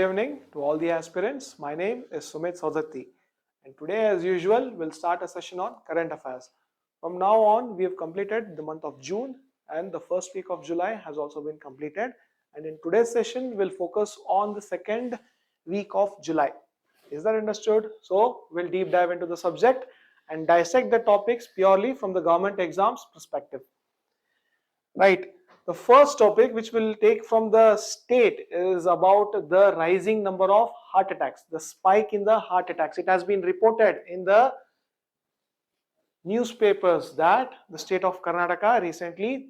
evening to all the aspirants. My name is Sumeet, and today as usual we'll start a session on current affairs. From now on we have completed the month of June and the first week of July has also been completed, and in today's session we'll focus on the second week of July. Is that understood? So we'll deep dive into the subject and dissect the topics purely from the government exams perspective. Right. The first topic which we'll take from the state is about the rising number of heart attacks, the spike in the heart attacks. It has been reported in the newspapers that the state of Karnataka recently,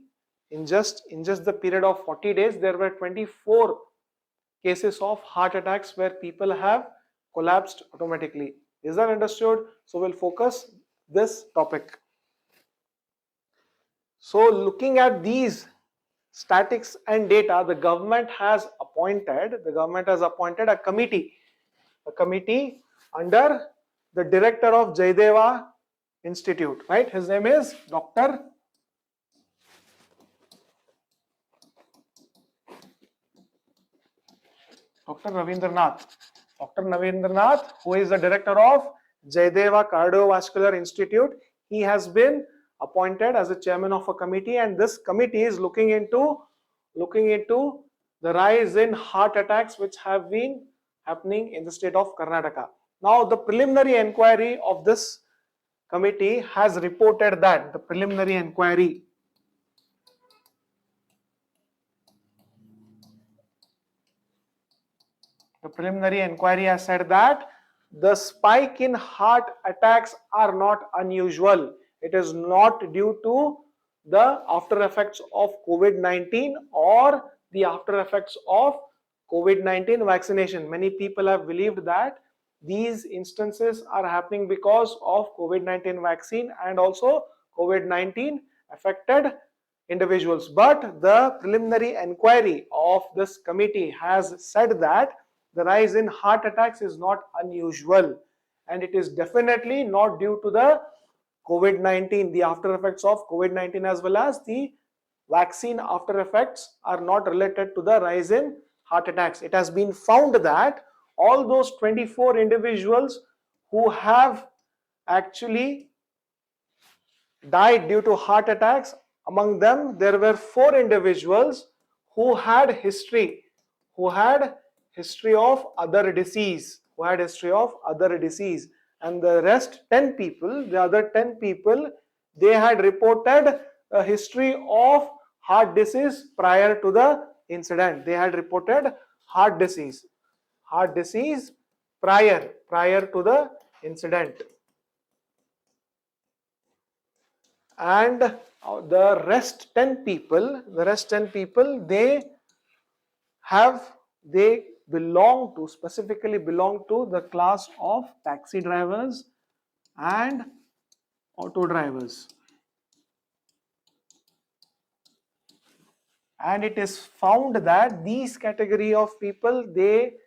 in just the period of 40 days, there were 24 cases of heart attacks where people have collapsed automatically. Is that understood? So we'll focus this topic. So looking at these statistics and data, the government has appointed a committee under the director of Jaydeva Institute, right? His name is Dr. Ravindranath. Dr. Ravindranath, who is the director of Jaydeva Cardiovascular Institute, he has been appointed as a chairman of a committee, and this committee is looking into the rise in heart attacks which have been happening in the state of Karnataka. Now the preliminary inquiry of this committee has reported that the preliminary inquiry has said that the spike in heart attacks are not unusual. It is not due to the after effects of COVID-19 or the after effects of COVID-19 vaccination. Many people have believed that these instances are happening because of COVID-19 vaccine and also COVID-19 affected individuals. But the preliminary inquiry of this committee has said that the rise in heart attacks is not unusual, and it is definitely not due to the COVID-19, the after effects of COVID-19 as well as the vaccine after effects are not related to the rise in heart attacks. It has been found that all those 24 individuals who have actually died due to heart attacks, among them there were 4 individuals who had history of other disease, and the rest 10 people, the other 10 people, they had reported a history of heart disease prior to the incident. They had reported heart disease prior to the incident, and the rest 10 people, they specifically belong to the class of taxi drivers and auto drivers. And it is found that these category of people, they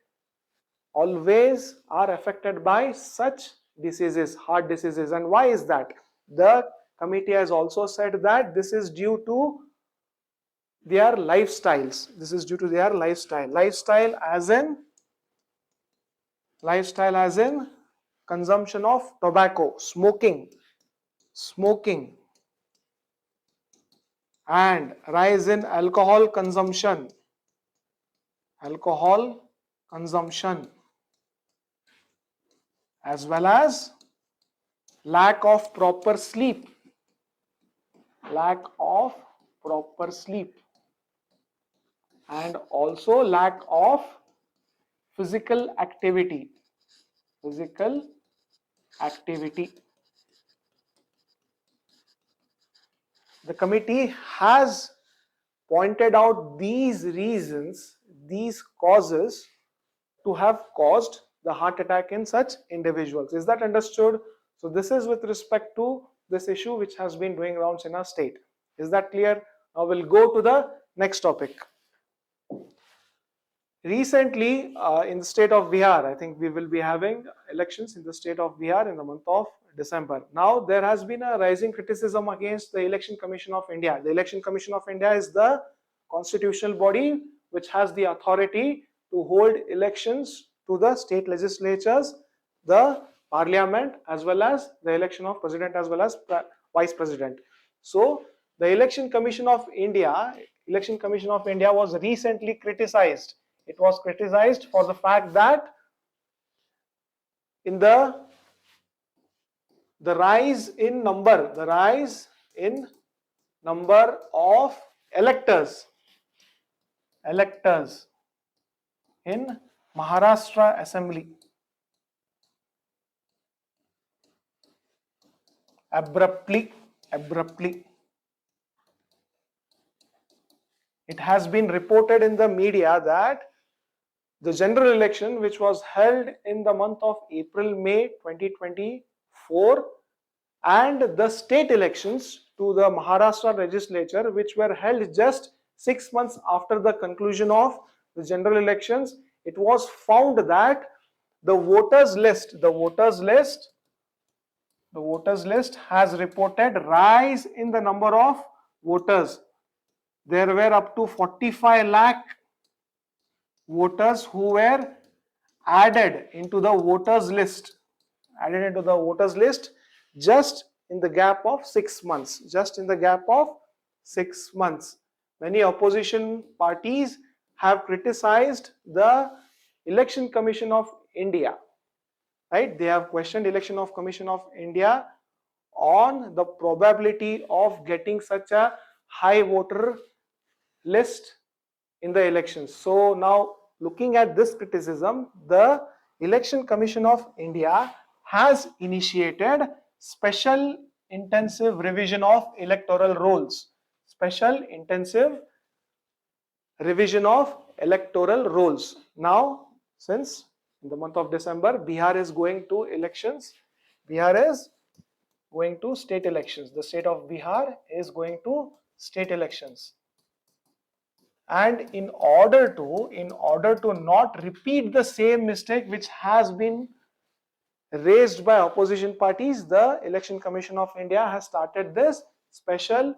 always are affected by such diseases, heart diseases. And why is that? The committee has also said that this is due to their lifestyles. Lifestyle as in consumption of tobacco, smoking, and rise in alcohol consumption, as well as lack of proper sleep, and also lack of physical activity. The committee has pointed out these reasons, these causes to have caused the heart attack in such individuals. Is that understood? So this is with respect to this issue which has been doing rounds in our state. Is that clear? Now we'll go to the next topic. Recently, in the state of Bihar, I think we will be having elections in the state of Bihar in the month of December. Now, there has been a rising criticism against the Election Commission of India. The Election Commission of India is the constitutional body which has the authority to hold elections to the state legislatures, the parliament, as well as the election of president as well as vice president. So the Election Commission of India was recently criticized. It was criticized for the fact that in the rise in number of electors in Maharashtra Assembly abruptly it has been reported in the media that the general election, which was held in the month of April-May 2024, and the state elections to the Maharashtra legislature, which were held just 6 months after the conclusion of the general elections, it was found that the voters list has reported rise in the number of voters. There were up to 45 lakh voters who were added into the voters list just in the gap of 6 months. Many opposition parties have criticized the Election Commission of India, right? They have questioned Election Commission of India on the probability of getting such a high voter list in the elections. So now, looking at this criticism, the Election Commission of India has initiated special intensive revision of electoral rolls. Now, since in the month of December, Bihar is going to elections. Bihar is going to state elections. The state of Bihar is going to state elections. And in order to not repeat the same mistake which has been raised by opposition parties, the Election Commission of India has started this special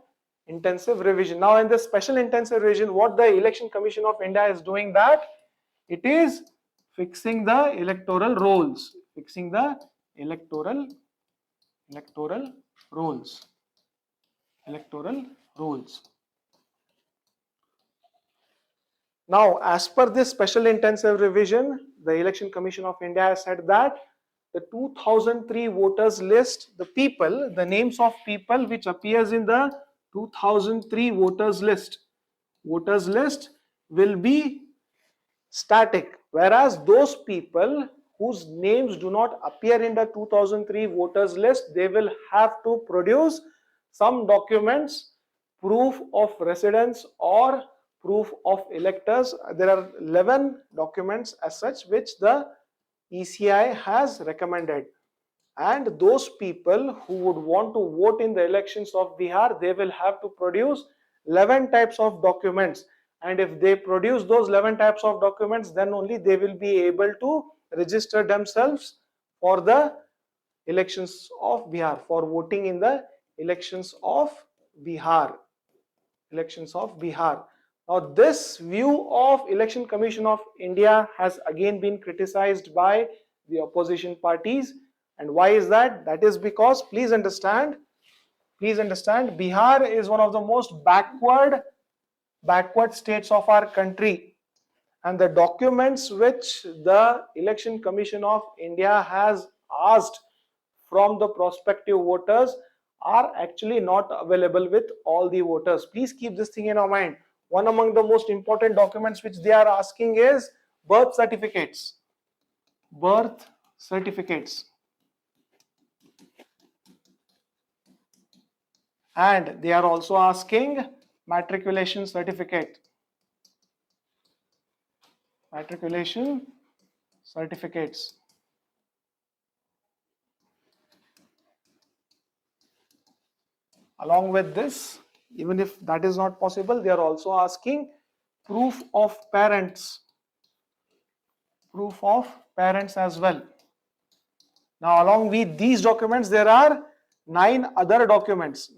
intensive revision. Now, in this special intensive revision, what the Election Commission of India is doing, that it is fixing the electoral rolls. Now, as per this special intensive revision, the Election Commission of India has said that the 2003 voters list, the names of people which appears in the 2003 voters list will be static, whereas those people whose names do not appear in the 2003 voters list, they will have to produce some documents, proof of residence or proof of electors. There are 11 documents as such which the ECI has recommended, and those people who would want to vote in the elections of Bihar, they will have to produce 11 types of documents, and if they produce those 11 types of documents, then only they will be able to register themselves for the elections of Bihar, for voting in the elections of Bihar. Now, this view of Election Commission of India has again been criticized by the opposition parties. And why is that? That is because, please understand, Bihar is one of the most backward states of our country, and the documents which the Election Commission of India has asked from the prospective voters are actually not available with all the voters. Please keep this thing in your mind. One among the most important documents which they are asking is birth certificates. And they are also asking matriculation certificates. Along with this, even if that is not possible, they are also asking proof of parents as well. Now, along with these documents, there are 9 other documents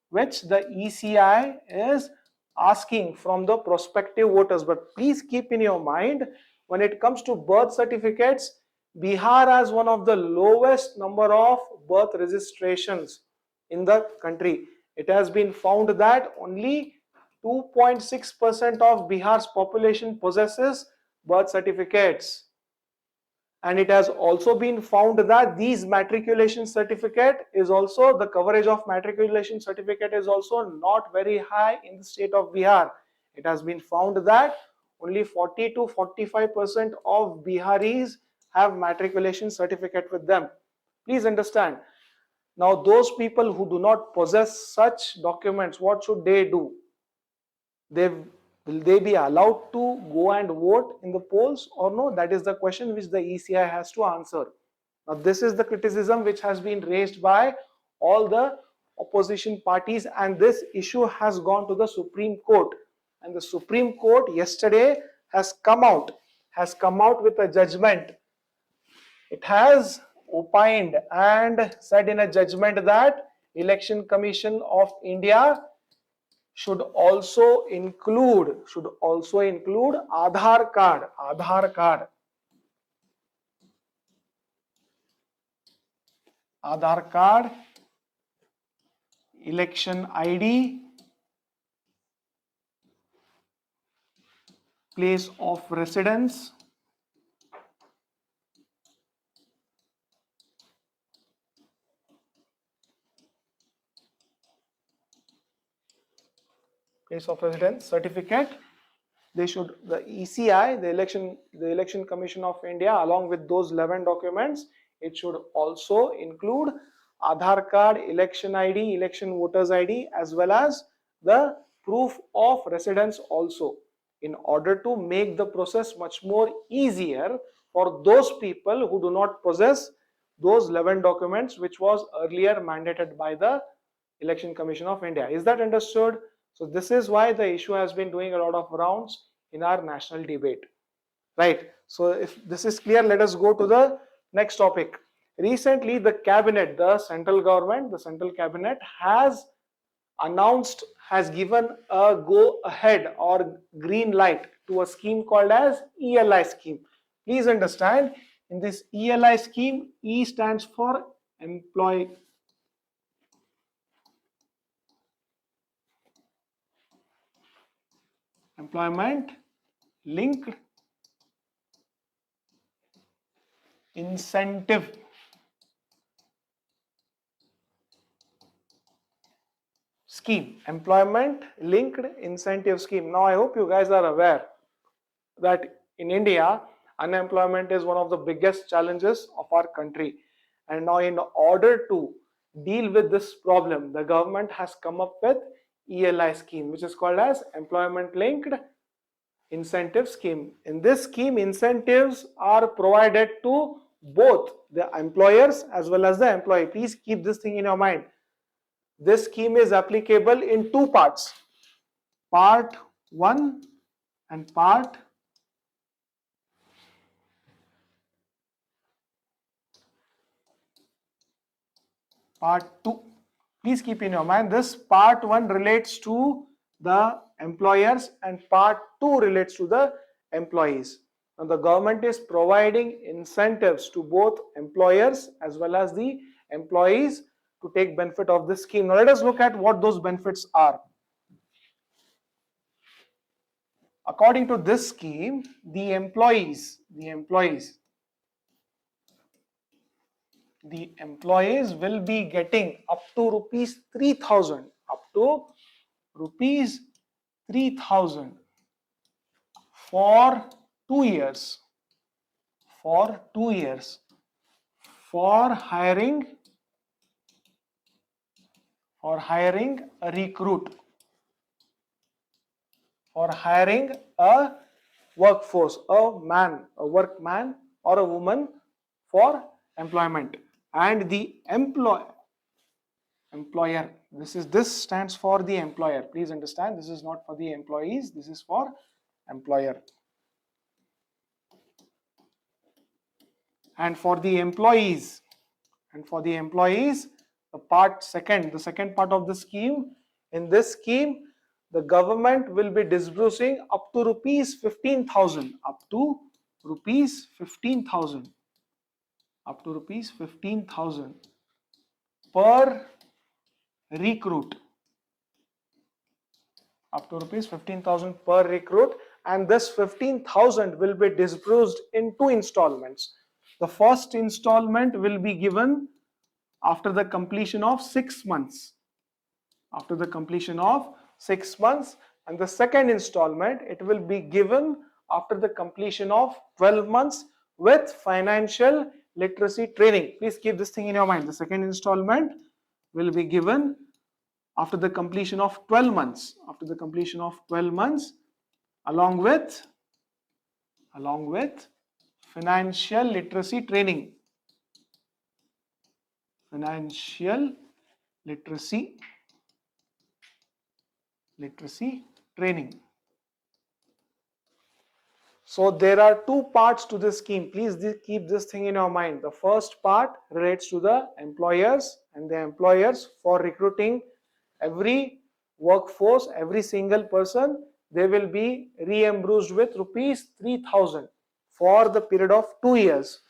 which the ECI is asking from the prospective voters. But please keep in your mind, when it comes to birth certificates, Bihar has one of the lowest number of birth registrations in the country. It has been found that only 2.6% of Bihar's population possesses birth certificates. And it has also been found that these matriculation certificate is also, the coverage of matriculation certificate is also not very high in the state of Bihar. It has been found that only 40 to 45% of Biharis have matriculation certificate with them. Please understand. Now those people who do not possess such documents, what should they do? Will they be allowed to go and vote in the polls or no? That is the question which the ECI has to answer. Now this is the criticism which has been raised by all the opposition parties, and this issue has gone to the Supreme Court, and the Supreme Court yesterday has come out with a judgment. It has opined and said in a judgment that Election Commission of India should also include Aadhaar card, election ID, place of residence, certificate. They should, the ECI, the Election Commission of India, along with those 11 documents, it should also include Aadhaar card, election ID, election voters ID, as well as the proof of residence also, in order to make the process much more easier for those people who do not possess those 11 documents which was earlier mandated by the Election Commission of India. Is that understood? So this is why the issue has been doing a lot of rounds in our national debate, right? So if this is clear, let us go to the next topic. Recently, the cabinet, the central government, the central cabinet has given a go ahead or green light to a scheme called as ELI scheme. Please understand, in this ELI scheme, E stands for employment linked incentive scheme. Employment linked incentive scheme. Now I hope you guys are aware that in India, unemployment is one of the biggest challenges of our country. And now in order to deal with this problem, the government has come up with ELI scheme, which is called as employment linked incentive scheme. In this scheme, incentives are provided to both the employers as well as the employee. Please keep this thing in your mind. This scheme is applicable in two parts, part 1 and part 2. Please keep in your mind, this part 1 relates to the employers and part 2 relates to the employees. Now the government is providing incentives to both employers as well as the employees to take benefit of this scheme. Now let us look at what those benefits are. According to this scheme, the employees will be getting up to rupees 3,000, for 2 years, for hiring a recruit, for hiring a workforce, a workman or a woman for employment. And the employer, this stands for the employer. Please understand, this is not for the employees, this is for employer. And for the employees, the second part of the scheme, in this scheme, the government will be disbursing up to rupees 15,000, up to rupees 15,000, up to rupees 15,000 per recruit, up to rupees 15,000 per recruit, and this 15,000 will be disbursed in two installments. The first installment will be given after the completion of 6 months, after the completion of 6 months, and the second installment, it will be given after the completion of 12 months with financial literacy training. Please keep this thing in your mind. The second installment will be given after the completion of 12 months, after the completion of 12 months, along with financial literacy training, financial literacy training. So there are two parts to this scheme. Please keep this thing in your mind. The first part relates to the employers, and the employers, for recruiting every workforce, every single person, they will be reimbursed with rupees 3,000 for the period of 2 years.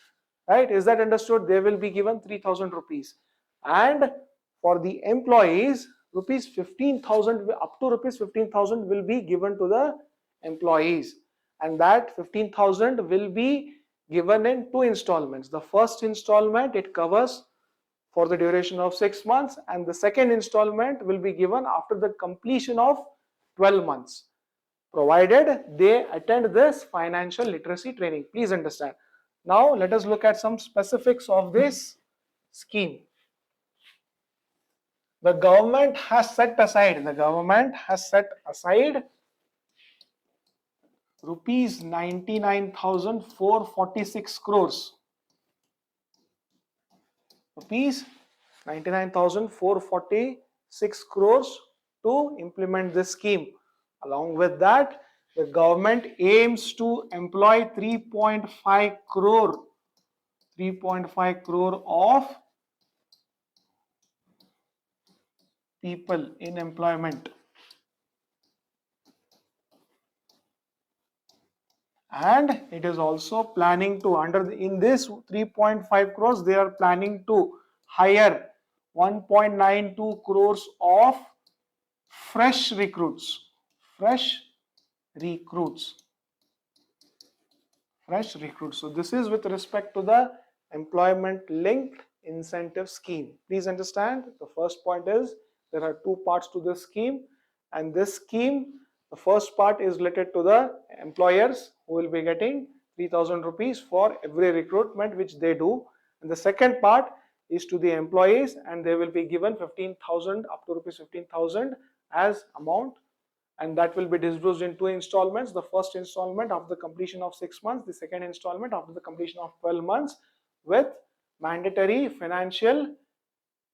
Right? Is that understood? They will be given 3,000 rupees. And for the employees, rupees 15,000, up to rupees 15,000 will be given to the employees. And that 15,000 will be given in two installments. The first installment, it covers for the duration of 6 months, and the second installment will be given after the completion of 12 months, provided they attend this financial literacy training. Please understand. Now let us look at some specifics of this scheme. The government has set aside rupees 99,446 crores. Rupees 99,446 crores to implement this scheme. Along with that, the government aims to employ 3.5 crore of people in employment. And it is also planning to, in this 3.5 crores, they are planning to hire 1.92 crores of fresh recruits. So this is with respect to the employment linked incentive scheme. Please understand, the first point is there are two parts to this scheme, and this scheme, the first part is related to the employers who will be getting 3,000 rupees for every recruitment which they do, and the second part is to the employees, and they will be given 15,000 up to rupees 15,000 as amount, and that will be disbursed in two installments. The first installment after the completion of 6 months, the second installment after the completion of 12 months with mandatory financial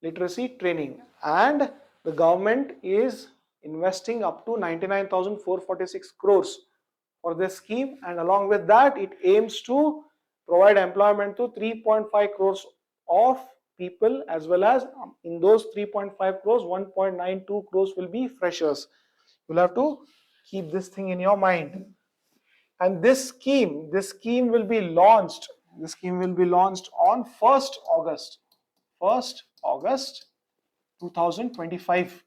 literacy training. And the government is investing up to 99,446 crores for this scheme, and along with that, it aims to provide employment to 3.5 crores of people, as well as in those 3.5 crores, 1.92 crores will be freshers. You'll have to keep this thing in your mind. And this scheme will be launched on 1st August 2025.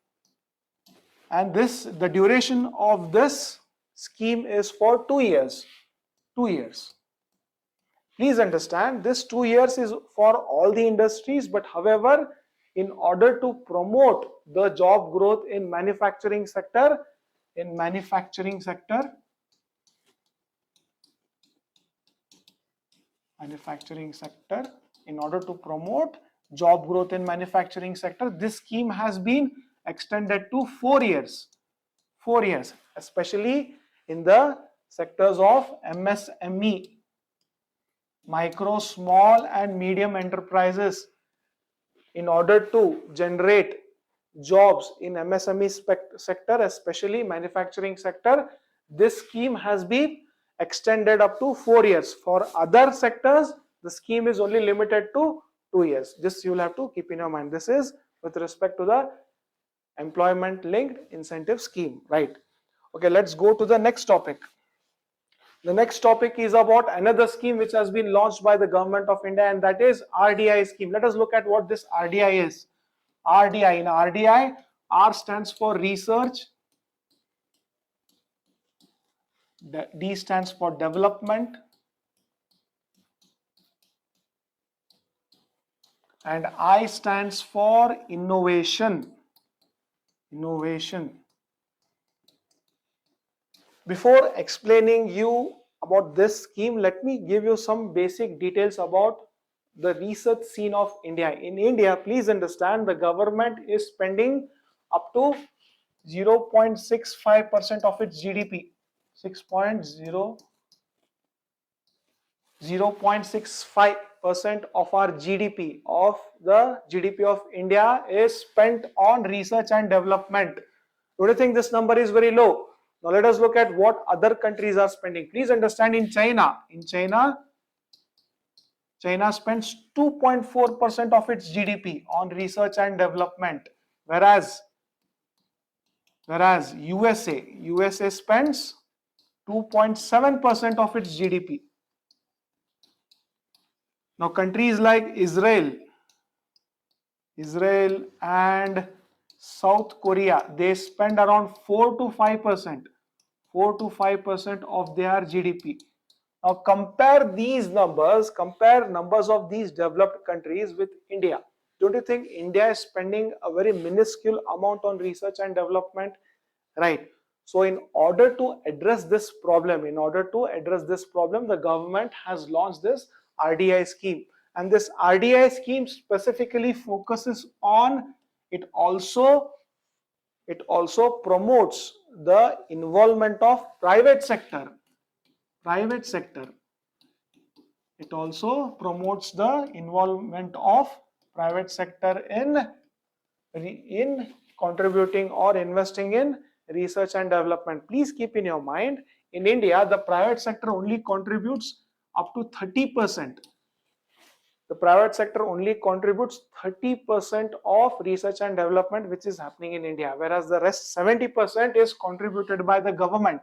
And the duration of this scheme is for 2 years. Please understand, this 2 years is for all the industries, but however, in order to promote the job growth in manufacturing sector, in order to promote job growth in manufacturing sector, this scheme has been extended to 4 years. 4 years, especially in the sectors of MSME, micro, small and medium enterprises. In order to generate jobs in MSME sector, especially manufacturing sector, this scheme has been extended up to 4 years. For other sectors, the scheme is only limited to 2 years. This you will have to keep in your mind. This is with respect to the employment linked incentive scheme, right? Okay, let's go to the next topic. The next topic is about another scheme which has been launched by the government of India, and that is RDI scheme. Let us look at what this RDI is. RDI, in RDI, R stands for research, D stands for development, and I stands for innovation. Innovation. Before explaining you about this scheme, let me give you some basic details about the research scene of India. In India, please understand, the government is spending up to 0.65% of its GDP. 0.65% of our GDP, of the GDP of India, is spent on research and development. Don't you think this number is very low? Now let us look at what other countries are spending. Please understand, in China spends 2.4% of its GDP on research and development, whereas USA spends 2.7% of its GDP. Now countries like Israel and South Korea, they spend around 4 to 5% of their GDP. Now compare numbers of these developed countries with India. Don't you think India is spending a very minuscule amount on research and development? Right. So in order to address this problem, the government has launched this RDI scheme. And this RDI scheme specifically focuses on, it also promotes the involvement of private sector. It also promotes the involvement of private sector in contributing or investing in research and development. Please keep in your mind, in India, the private sector only contributes up to 30%. The private sector only contributes 30% of research and development which is happening in India, whereas the rest 70% is contributed by the government.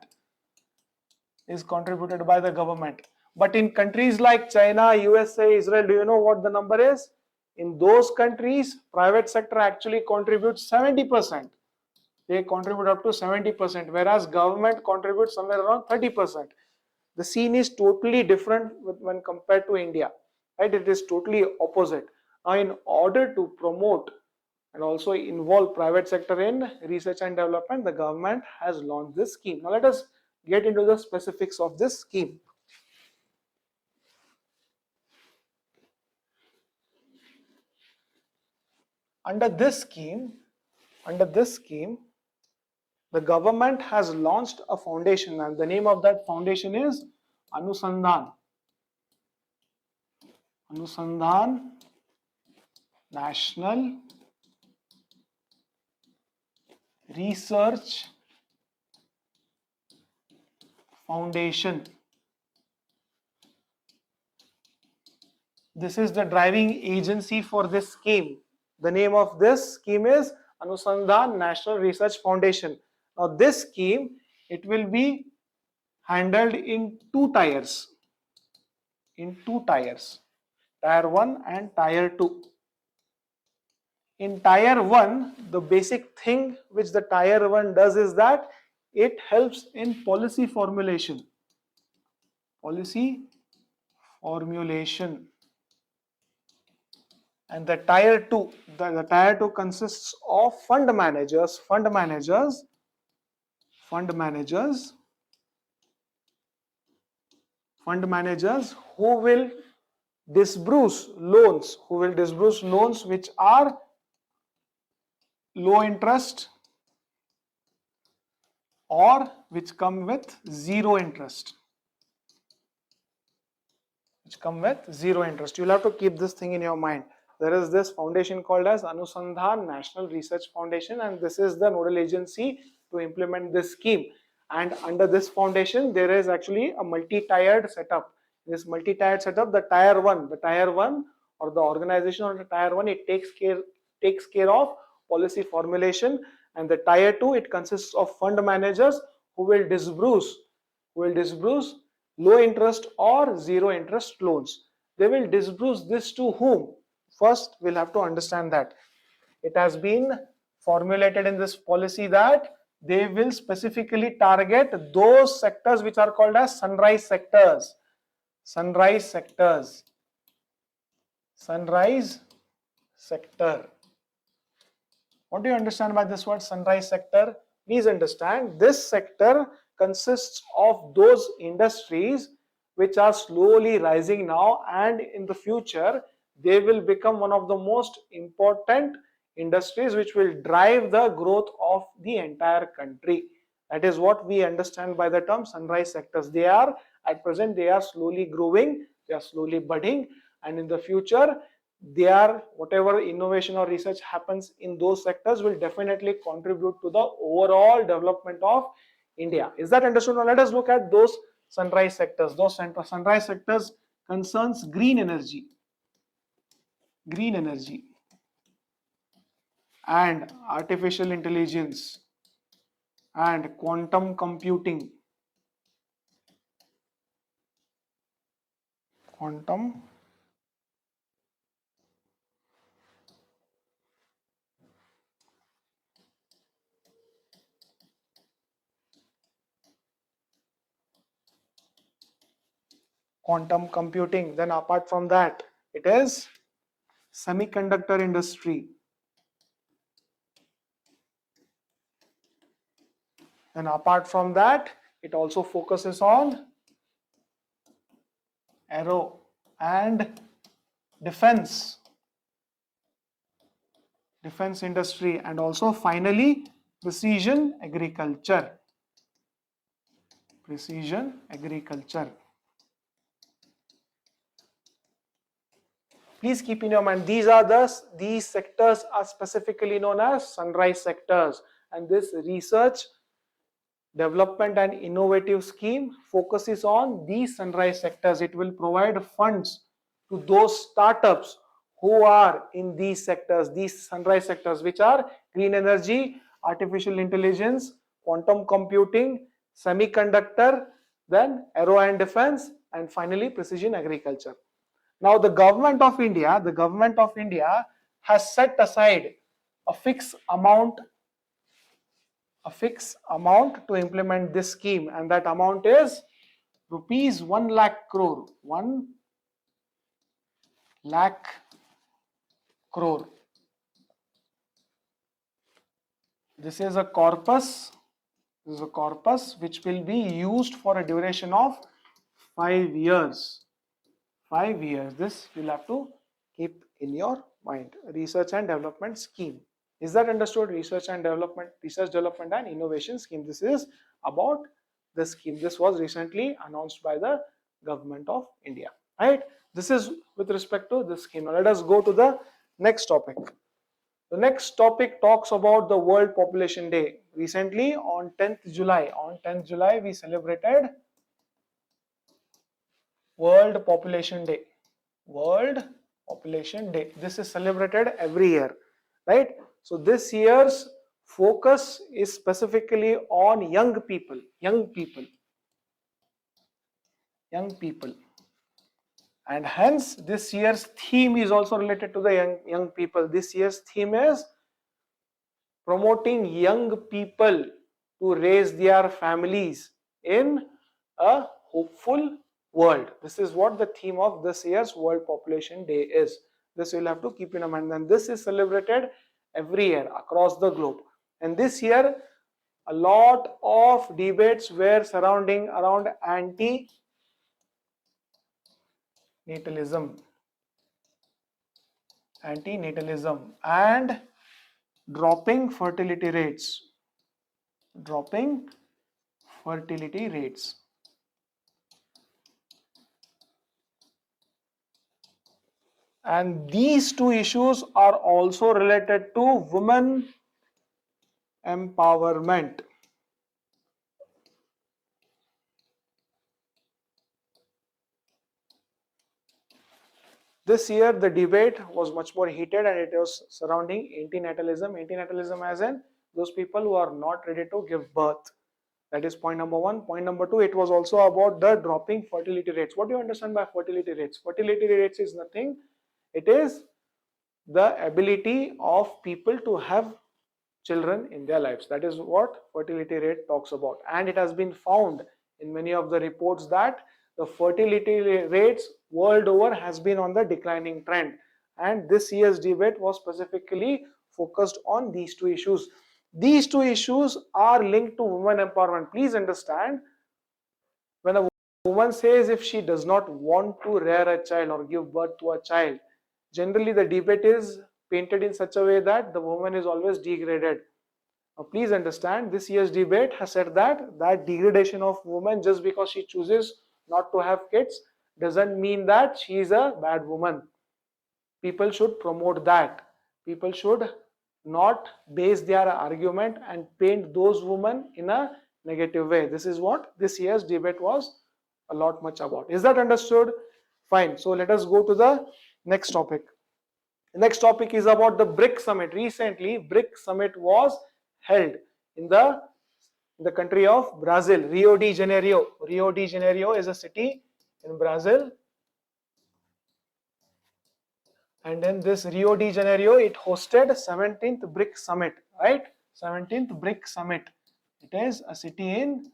But in countries like China, USA, Israel, do you know what the number is? In those countries, private sector actually contributes 70%. They contribute up to 70%, whereas government contributes somewhere around 30%. The scene is totally different when compared to India, right? It is totally opposite. Now, in order to promote and also involve private sector in research and development, the government has launched this scheme. Now, let us get into the specifics of this scheme. Under this scheme, the government has launched a foundation, and the name of that foundation is Anusandhan National Research Foundation. This is the driving agency for this scheme. The name of this scheme is Anusandhan National Research Foundation. Now this scheme, it will be handled in two tiers. Tier 1 and Tier 2. In Tier 1, the basic thing which the Tier 1 does is that it helps in policy formulation. And the Tier 2, the Tier 2 consists of fund managers who will disburse loans, which are low interest or which come with zero interest. You'll have to keep this thing in your mind. There is this foundation called as Anusandhan National Research Foundation, and this is the nodal agency to implement this scheme. And under this foundation, there is actually a multi-tiered setup. This multi-tiered setup, the Tier 1 or the organization on the Tier 1, it takes care of policy formulation, And the tier 2, it consists of fund managers who will disburse low interest or zero interest loans. They will disburse this to whom? First, we'll have to understand that it has been formulated in this policy that they will specifically target those sectors which are called as sunrise sectors. Sunrise sectors. Sunrise sector. What do you understand by this word sunrise sector? Please understand, this sector consists of those industries which are slowly rising now, and in the future they will become one of the most important industries which will drive the growth of the entire country. That is what we understand by the term sunrise sectors. They are, at present, they are slowly growing, they are slowly budding, and in the future whatever innovation or research happens in those sectors will definitely contribute to the overall development of India. Is that understood? Now let us look at those sunrise sectors. Those sunrise sectors concerns green energy and artificial intelligence and quantum computing. Quantum computing. Then apart from that, it is semiconductor industry. And apart from that, it also focuses on aero and defense industry, and also finally precision agriculture. Please keep in your mind, these sectors are specifically known as sunrise sectors, and this research development and innovative scheme focuses on these sunrise sectors. It will provide funds to those startups who are in these sectors, these sunrise sectors, which are green energy, artificial intelligence, quantum computing, semiconductor, then aero and defense, and finally precision agriculture. Now the government of India has set aside a fixed amount to implement this scheme, and that amount is rupees 1 lakh crore. 1 lakh crore. This is a corpus which will be used for a duration of 5 years. 5 years. This you'll have to keep in your mind. Research and development scheme. Is that understood? Research, development and innovation scheme. This is about the scheme. This was recently announced by the government of India. Right? This is with respect to this scheme. Now let us go to the next topic. The next topic talks about the World Population Day. Recently on 10th July, we celebrated World Population Day. World Population Day. This is celebrated every year, right? So this year's focus is specifically on young people. And hence this year's theme is also related to the young people. This year's theme is promoting young people to raise their families in a hopeful world. This is what the theme of this year's World Population Day is. This you'll have to keep in mind. And this is celebrated every year across the globe. And this year, a lot of debates were surrounding around anti-natalism and dropping fertility rates. And these two issues are also related to women empowerment. This year the debate was much more heated, and it was surrounding antinatalism. Antinatalism as in those people who are not ready to give birth. That is point number one. Point number two, it was also about the dropping fertility rates. What do you understand by fertility rates? Fertility rates is nothing. It is the ability of people to have children in their lives. That is what fertility rate talks about. And it has been found in many of the reports that the fertility rates world over has been on the declining trend. And this year's debate was specifically focused on these two issues. These two issues are linked to women empowerment. Please understand, when a woman says if she does not want to rear a child or give birth to a child, generally the debate is painted in such a way that the woman is always degraded. Now, please understand, this year's debate has said that degradation of woman just because she chooses not to have kids doesn't mean that she is a bad woman. People should promote that. People should not base their argument and paint those women in a negative way. This is what this year's debate was a lot much about. Is that understood? Fine. So let us go to the next topic. The next topic is about the BRICS summit. Recently, BRICS summit was held in the country of Brazil, Rio de Janeiro. Rio de Janeiro is a city in Brazil. And then this Rio de Janeiro, it hosted 17th BRICS summit, right? 17th BRICS summit. It is a city in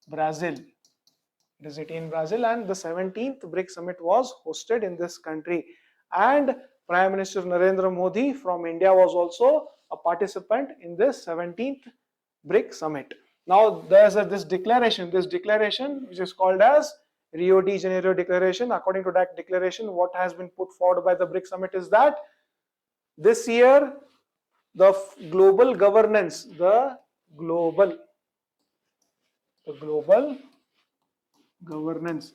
Brazil. It is a city in Brazil, and the 17th BRICS summit was hosted in this country. And Prime Minister Narendra Modi from India was also a participant in this 17th BRICS summit. Now there's this declaration which is called as Rio de Janeiro Declaration. According to that declaration, what has been put forward by the BRICS summit is that this year the global governance, the global governance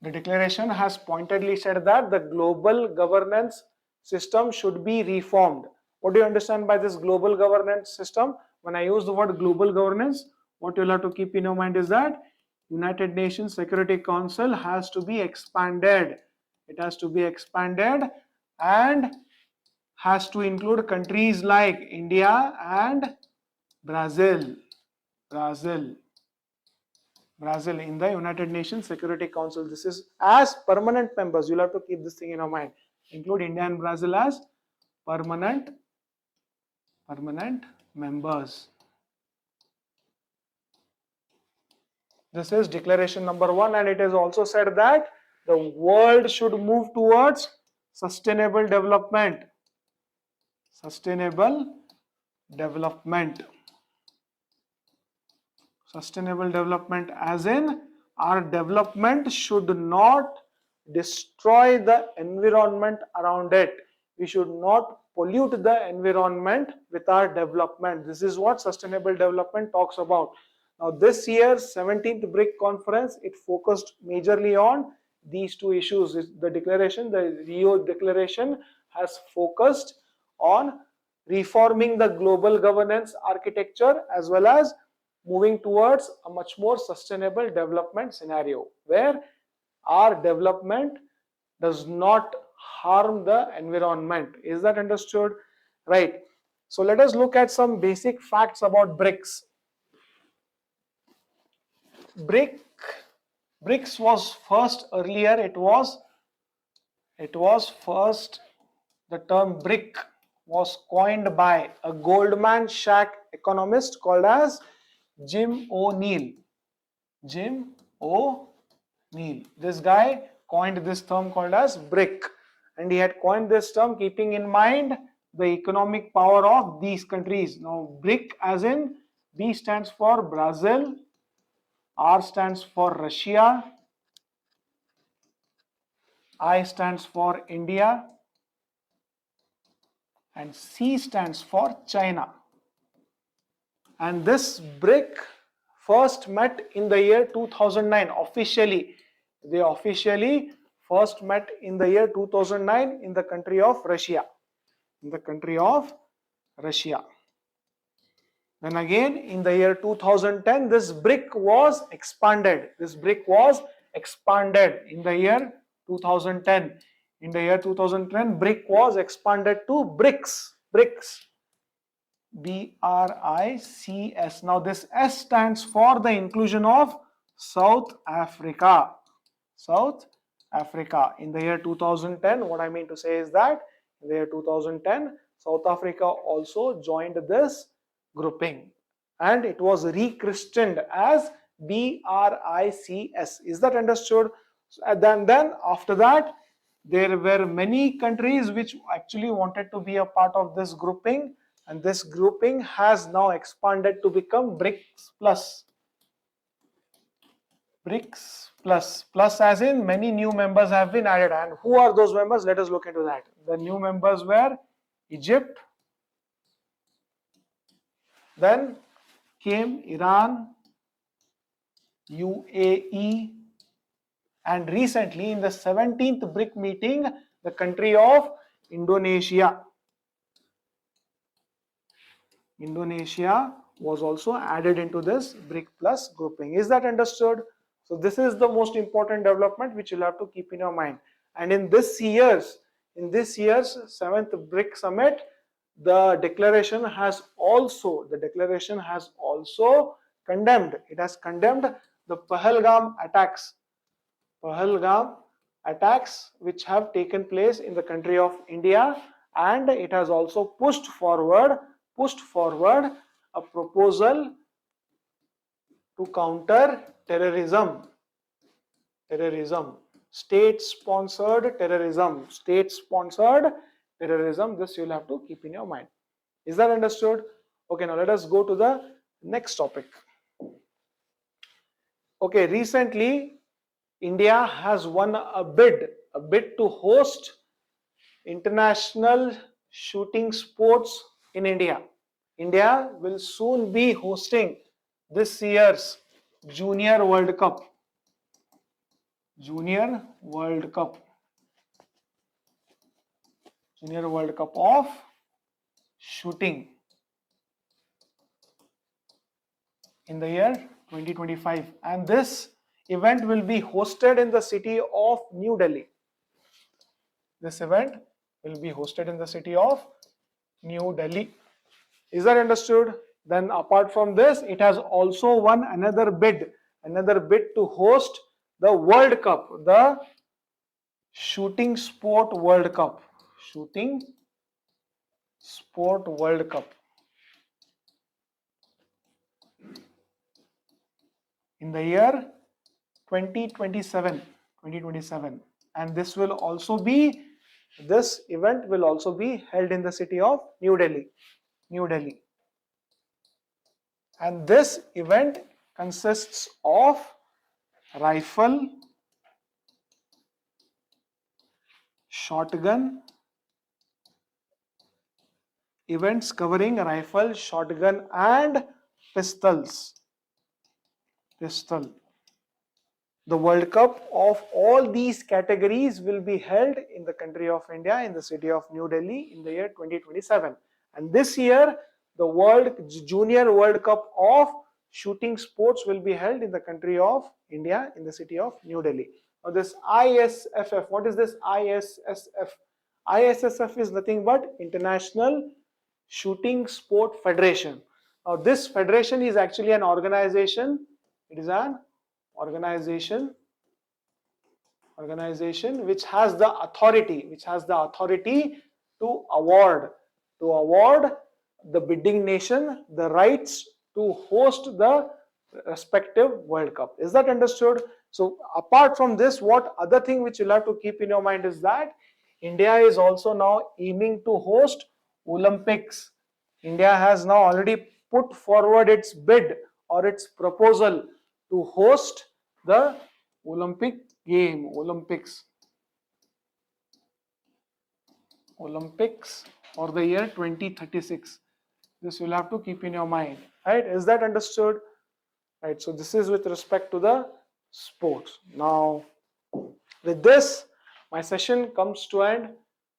the declaration has pointedly said that the global governance system should be reformed. What do you understand by this global governance system? When I use the word global governance, what you'll have to keep in your mind is that United Nations Security Council has to be expanded. It has to be expanded and has to include countries like India and Brazil in the United Nations Security Council. This is as permanent members. You'll have to keep this thing in your mind. Include India and Brazil as permanent members. This is declaration number 1, and it is also said that the world should move towards sustainable development. Sustainable development as in our development should not destroy the environment around it. We should not pollute the environment with our development. This is what sustainable development talks about. Now this year's 17th BRIC conference, it focused majorly on these two issues. The Rio Declaration has focused on reforming the global governance architecture as well as moving towards a much more sustainable development scenario where our development does not harm the environment. Is that understood? Right. So let us look at some basic facts about BRICS. BRICS was first earlier, it was first, the term BRIC was coined by a Goldman Sachs economist called as Jim O'Neill. This guy coined this term called as BRIC, and he had coined this term keeping in mind the economic power of these countries. Now BRIC as in B stands for Brazil, R stands for Russia, I stands for India, and C stands for China. And this BRIC first met in the year 2009 officially. They officially first met in the year 2009 in the country of Russia. Then again in the year 2010 this BRIC was expanded. In the year 2010. In the year 2010, BRIC was expanded to BRICS. BRICS. BRICS. Now this S stands for the inclusion of South Africa. South Africa. In the year 2010, what I mean to say is that in the year 2010, South Africa also joined this grouping and it was rechristened as BRICS. Is that understood? Then after that, there were many countries which actually wanted to be a part of this grouping, and this grouping has now expanded to become BRICS Plus. BRICS Plus. Plus as in many new members have been added. And who are those members? Let us look into that. The new members were Egypt, then came Iran, UAE, and recently in the 17th BRIC meeting, the country of Indonesia. Indonesia was also added into this BRIC Plus grouping. Is that understood? So this is the most important development which you'll have to keep in your mind. And in this year's 7th BRIC summit, the declaration has also condemned. It has condemned the Pahalgam attacks which have taken place in the country of India, and it has also pushed forward a proposal to counter terrorism, state-sponsored terrorism. This you'll have to keep in your mind. Is that understood? Okay, now let us go to the next topic. Okay, recently India has won a bid to host international shooting sports in India. India will soon be hosting this year's Junior World Cup. Junior World Cup of shooting in the year 2025, and this event will be hosted in the city of New Delhi. This event will be hosted in the city of New Delhi. Is that understood? Then apart from this, it has also won another bid to host the World Cup, the Shooting Sport World Cup. Shooting Sport World Cup in the year 2027, and this event will also be held in the city of New Delhi. And this event consists of rifle, shotgun, events covering rifle, shotgun and pistols. The World Cup of all these categories will be held in the country of India, in the city of New Delhi in the year 2027. And this year, the Junior World Cup of shooting sports will be held in the country of India, in the city of New Delhi. Now this ISSF, what is this ISSF? ISSF is nothing but International Shooting Sport Federation. Now this federation is actually an organization. It is an organization which has the authority to award the bidding nation the rights to host the respective World Cup. Is that understood? So apart from this, what other thing which you'll have to keep in your mind is that India is also now aiming to host Olympics. India has now already put forward its bid or its proposal to host the Olympics for the year 2036. This you'll have to keep in your mind, right? Is that understood? Right, so this is with respect to the sports. Now, with this, my session comes to end.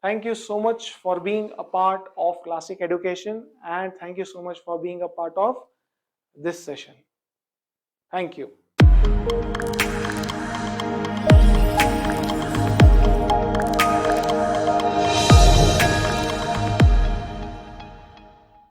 Thank you so much for being a part of Classic Education, and thank you so much for being a part of this session. Thank you.